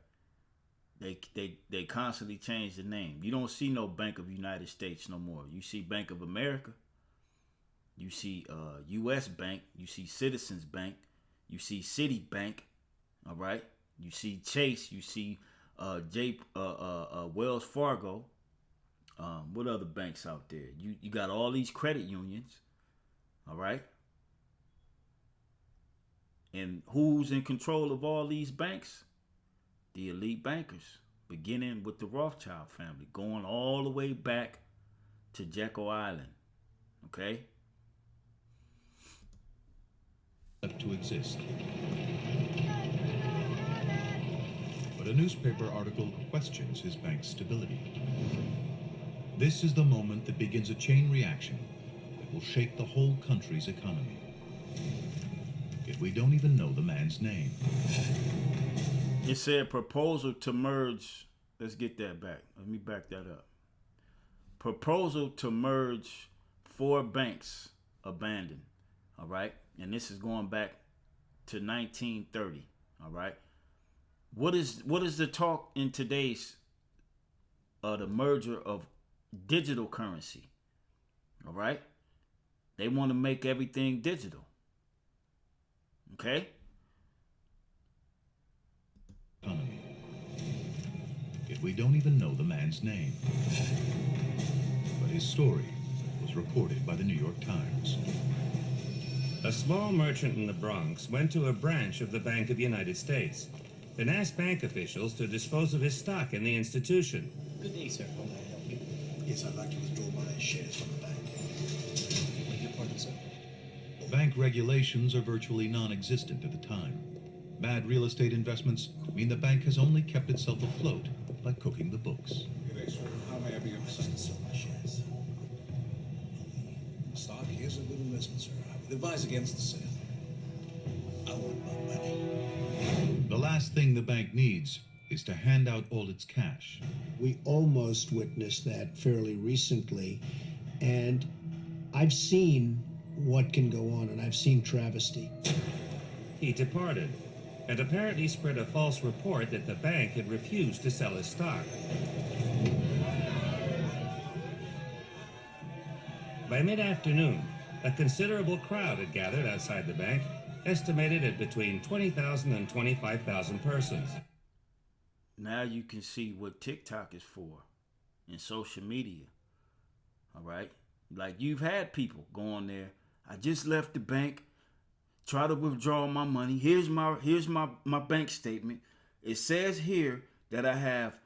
They constantly change the name. You don't see no Bank of United States no more. You see Bank of America. You see U.S. Bank. You see Citizens Bank. You see Citibank, all right? You see Chase. You see Wells Fargo. What other banks out there? You got all these credit unions, all right? And who's in control of all these banks? The elite bankers, beginning with the Rothschild family, going all the way back to Jekyll Island. Okay? To exist. But a newspaper article questions his bank's stability. This is the moment that begins a chain reaction that will shake the whole country's economy. Yet we don't even know the man's name. It said proposal to merge. Let's get that back. Let me back that up. Proposal to merge 4 banks abandoned. All right. And this is going back to 1930. All right. What is the talk in today's the merger of digital currency? All right. They want to make everything digital. Okay. Economy. Yet we don't even know the man's name. But his story was reported by the New York Times. A small merchant in the Bronx went to a branch of the Bank of the United States and asked bank officials to dispose of his stock in the institution. Good day, sir. How may I help you? Yes, I'd like to withdraw my shares from the bank. Beg your pardon, sir? Bank regulations are virtually non-existent at the time. Bad real estate investments mean the bank has only kept itself afloat by cooking the books. Good day, sir. How may I be of assistance? Sell my shares. Stock is a good investment, sir. I would advise against the sale. I want my money. The last thing the bank needs is to hand out all its cash. We almost witnessed that fairly recently, and I've seen what can go on, and I've seen travesty. He departed and apparently spread a false report that the bank had refused to sell his stock. By mid-afternoon, a considerable crowd had gathered outside the bank, estimated at between 20,000 and 25,000 persons. Now you can see what TikTok is for and social media. All right? Like, you've had people go on there. I just left the bank, try to withdraw my money. Here's my bank statement. It says here that I have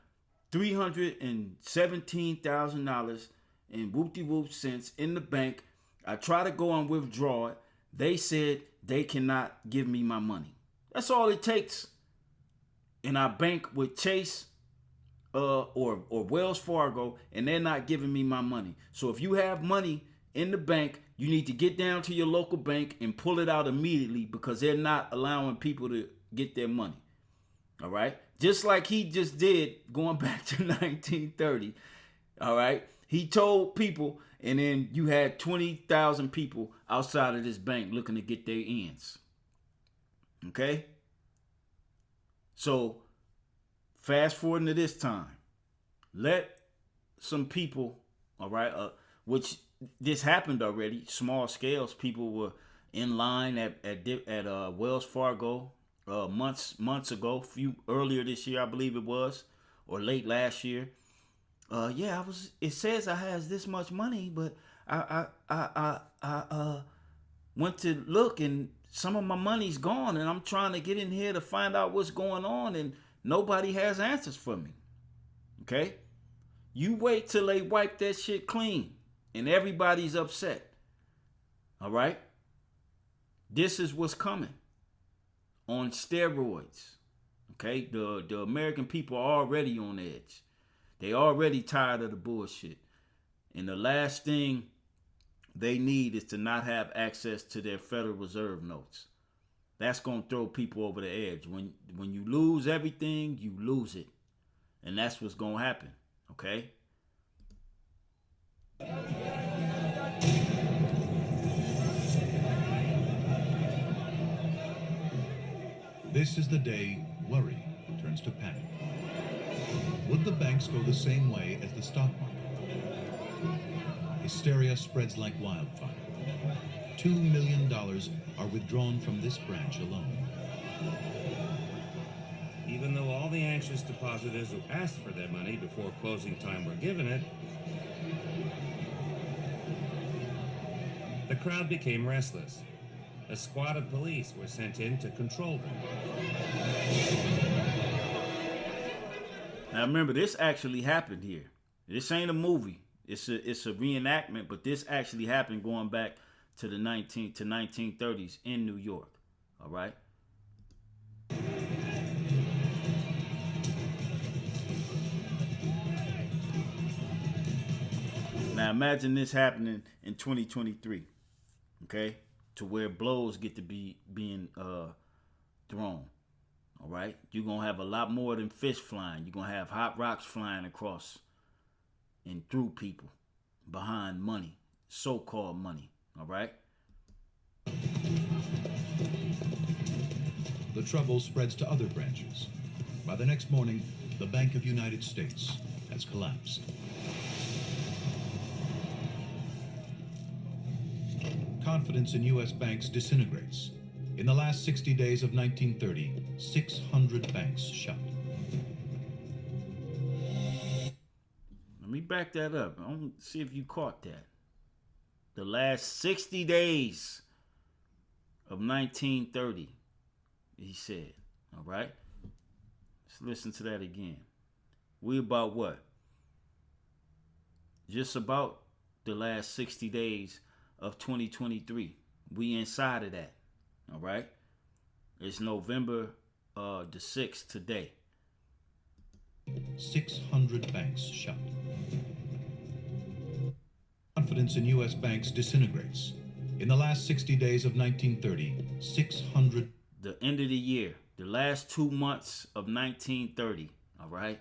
$317,000 in whoop-de-whoop cents in the bank. I try to go and withdraw it. They said they cannot give me my money. That's all it takes. And I bank with Chase or Wells Fargo, and they're not giving me my money. So if you have money in the bank, you need to get down to your local bank and pull it out immediately, because they're not allowing people to get their money. All right? Just like he just did going back to 1930. All right? He told people, and then you had 20,000 people outside of this bank looking to get their ends. Okay? So, fast forward to this time. Let some people, all right, which this happened already, small scales. People were in line at Wells Fargo months ago, earlier this year, I believe it was, or late last year. It says I has this much money, but I went to look and some of my money's gone, and I'm trying to get in here to find out what's going on, and nobody has answers for me. Okay? You wait till they wipe that shit clean, and everybody's upset. All right? This is what's coming on steroids. Okay? The American people are already on edge. They already tired of the bullshit. And the last thing they need is to not have access to their Federal Reserve notes. That's going to throw people over the edge. When you lose everything, you lose it. And that's what's going to happen. Okay? This is the day worry turns to panic. Would the banks go the same way as the stock market? Hysteria spreads like wildfire. $2 million are withdrawn from this branch alone. Even though all the anxious depositors who asked for their money before closing time were given it, the crowd became restless. A squad of police were sent in to control them. Now remember, this actually happened here. This ain't a movie. It's a reenactment, but this actually happened going back to the 1930s in New York. All right. Now imagine this happening in 2023, okay, to where blows get to be being thrown. All right, you're gonna have a lot more than fish flying. You're gonna have hot rocks flying across and through people behind money, so-called money. All right. The trouble spreads to other branches. By the next morning, the Bank of United States has collapsed. Confidence in U.S. banks disintegrates. In the last 60 days of 1930, 600 banks shut. Let me back that up. I want to see if you caught that. The last 60 days of 1930, he said. All right? Let's listen to that again. We about what? Just about the last 60 days of 2023. We inside of that. All right? It's November the 6th today. 600 banks shut. Confidence in U.S. banks disintegrates. In the last 60 days of 1930, 600... The end of the year, the last 2 months of 1930, all right?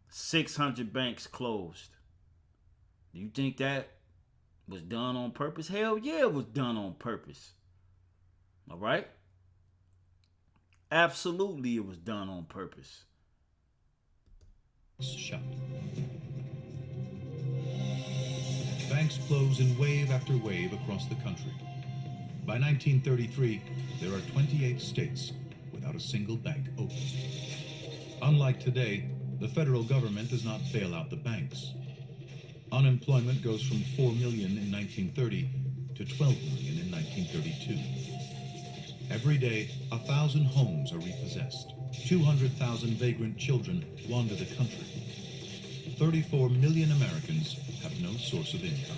600 banks closed. Do you think that was done on purpose? Hell yeah, it was done on purpose. All right? Absolutely, it was done on purpose. Shut. Banks close in wave after wave across the country. By 1933, there are 28 states without a single bank open. Unlike today, the federal government does not bail out the banks. Unemployment goes from 4 million in 1930 to 12 million in 1932. Every day, 1,000 homes are repossessed. 200,000 vagrant children wander the country. 34 million Americans have no source of income.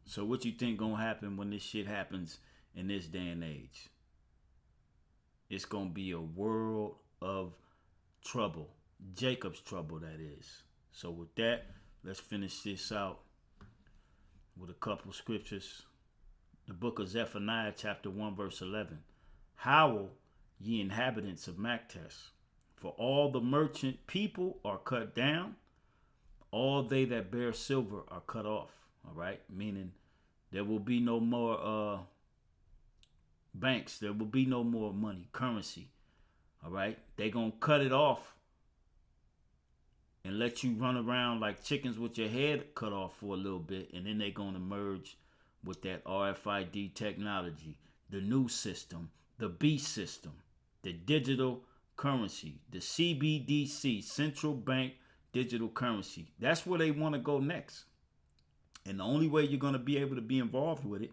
So what you think gonna happen when this shit happens in this day and age? It's gonna be a world of trouble. Jacob's trouble, that is. So with that, let's finish this out with a couple scriptures. The book of Zephaniah, chapter 1, verse 11. Howl, ye inhabitants of Maktesh, for all the merchant people are cut down, all they that bear silver are cut off. All right, meaning there will be no more banks. There will be no more money, currency. All right, they gonna cut it off and let you run around like chickens with your head cut off for a little bit, and then they gonna merge with that RFID technology, the new system, the B system, the digital currency, the CBDC, central bank digital currency. That's where they want to go next. And the only way you're going to be able to be involved with it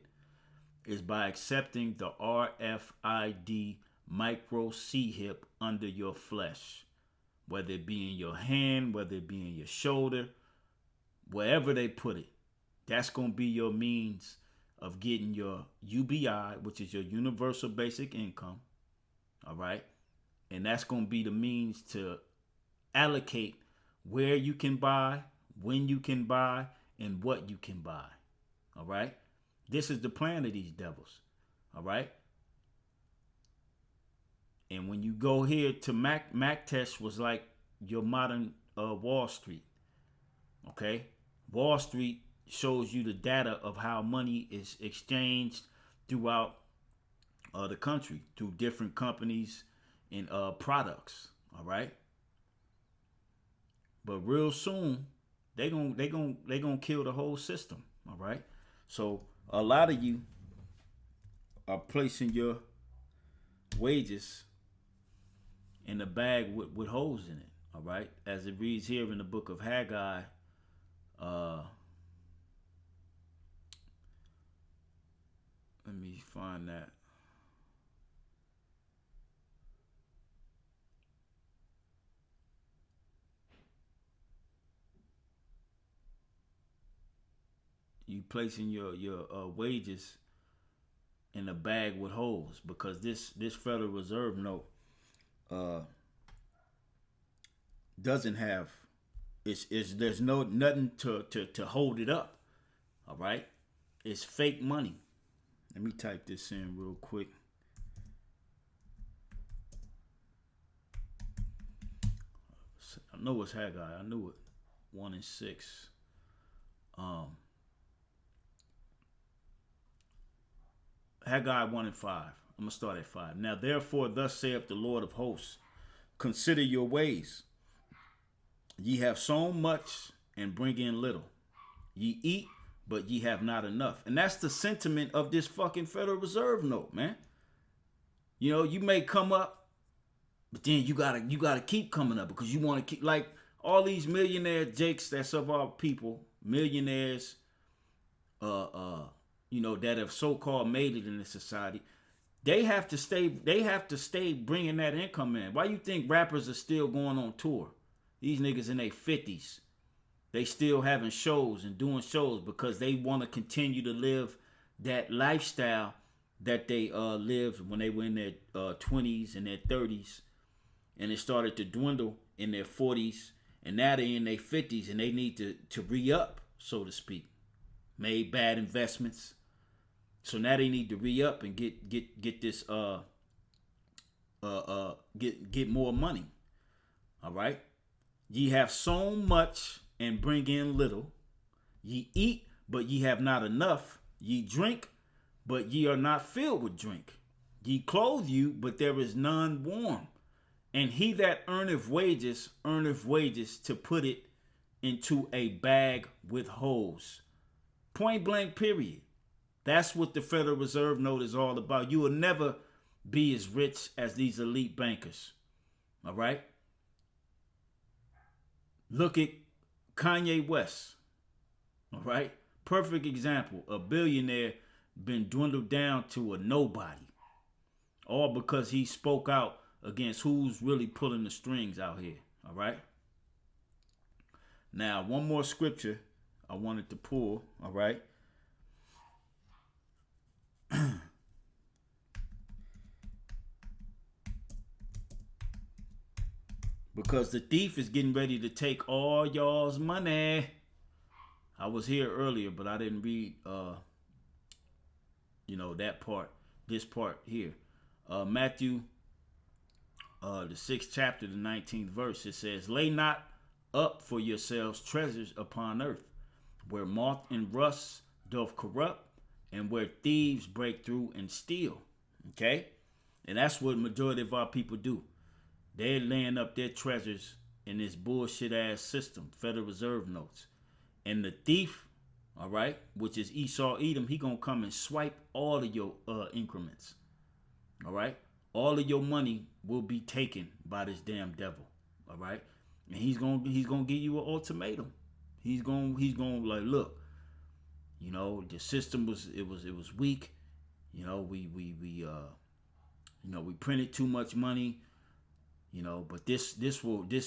is by accepting the RFID micro C-hip under your flesh, whether it be in your hand, whether it be in your shoulder, wherever they put it. That's going to be your means of getting your UBI, which is your universal basic income. All right. And that's going to be the means to allocate where you can buy, when you can buy, and what you can buy. All right. This is the plan of these devils. All right. And when you go here to Maktesh was like your modern Wall Street. Okay. Wall Street shows you the data of how money is exchanged throughout the country through different companies and products. All right. But real soon they gonna kill the whole system. All right. So a lot of you are placing your wages in a bag with holes in it. All right. As it reads here in the book of Haggai, find that. You placing your wages in a bag with holes, because this Federal Reserve note doesn't have, it's there's nothing to hold it up. All right, it's fake money. Let me type this in real quick. I know it's Haggai. I knew it. 1 and 6. Haggai 1 and 5. I'm going to start at 5. Now, therefore, thus saith the Lord of hosts, consider your ways. Ye have sown much and bring in little. Ye eat, but ye have not enough. And that's the sentiment of this fucking Federal Reserve note, man. You know, you may come up, but then you gotta keep coming up, because you want to keep, like all these millionaire jakes that's of our people, millionaires, you know, that have so-called made it in this society. They have to stay bringing that income in. Why you think rappers are still going on tour? These niggas in their 50s. They still having shows and doing shows because they want to continue to live that lifestyle that they lived when they were in their 20s and their 30s. And it started to dwindle in their 40s. And now they're in their 50s and they need to re-up, so to speak. Made bad investments. So now they need to re-up and get this get more money. All right? Ye have sown much and bring in little. Ye eat, but ye have not enough. Ye drink, but ye are not filled with drink. Ye clothe you, but there is none warm. And he that earneth wages to put it into a bag with holes. Point blank, period. That's what the Federal Reserve note is all about. You will never be as rich as these elite bankers. All right? Look at Kanye West. All right? Perfect example. A billionaire been dwindled down to a nobody. All because he spoke out against who's really pulling the strings out here. All right? Now, one more scripture I wanted to pull. All right? Because the thief is getting ready to take all y'all's money. I was here earlier, but I didn't read, that part, this part here. Matthew, the 6th chapter, the 19th verse, it says, lay not up for yourselves treasures upon earth, where moth and rust doth corrupt, and where thieves break through and steal. Okay? And that's what majority of our people do. They're laying up their treasures in this bullshit ass system, Federal Reserve notes. And the thief, all right, which is Esau Edom, he gonna come and swipe all of your increments. All right? All of your money will be taken by this damn devil. All right? And he's gonna give you an ultimatum. He's gonna like, look, the system was weak. We printed too much money. But this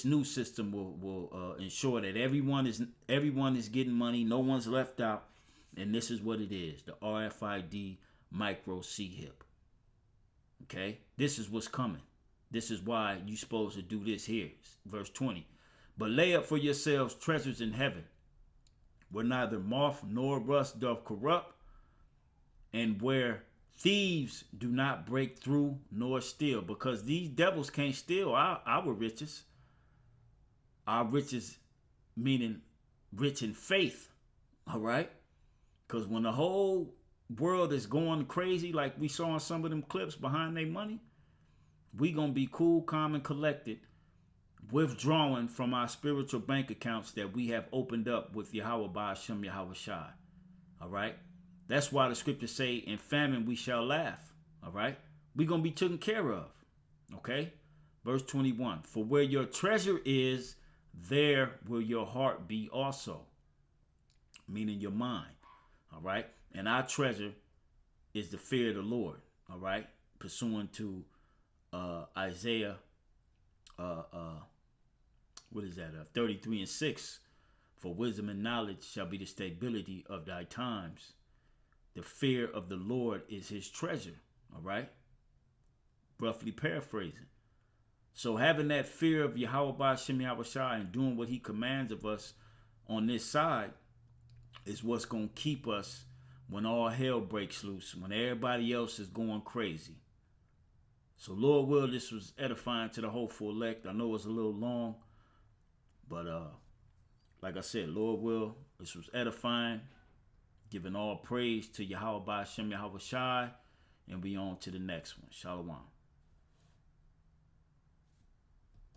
new system will ensure that everyone is getting money, no one's left out, and this is what it is: the RFID micro C-hip. Okay, this is what's coming. This is why you're supposed to do this here, verse 20. But lay up for yourselves treasures in heaven, where neither moth nor rust doth corrupt, and where thieves do not break through nor steal, because these devils can't steal our riches. Our riches, meaning rich in faith, all right? Because when the whole world is going crazy, like we saw in some of them clips behind their money, we going to be cool, calm, and collected, withdrawing from our spiritual bank accounts that we have opened up with Yahweh Ba'ashem Yahweh Shai, all right? That's why the scriptures say, in famine we shall laugh. All right? We're going to be taken care of. Okay? Verse 21. For where your treasure is, there will your heart be also. Meaning your mind. All right? And our treasure is the fear of the Lord. All right, pursuant to Isaiah, what is that? 33:6. For wisdom and knowledge shall be the stability of thy times. The fear of the Lord is his treasure. All right, roughly paraphrasing. So having that fear of Yahweh Ba'Shem Yahushua and doing what he commands of us on this side is what's going to keep us when all hell breaks loose, when everybody else is going crazy. So Lord will, this was edifying to the hopeful elect. I know it's a little long, but like I said, Lord will, this was edifying, giving all praise to Yahweh Ba'Shem Yahushua, and we on to the next one. Shalom.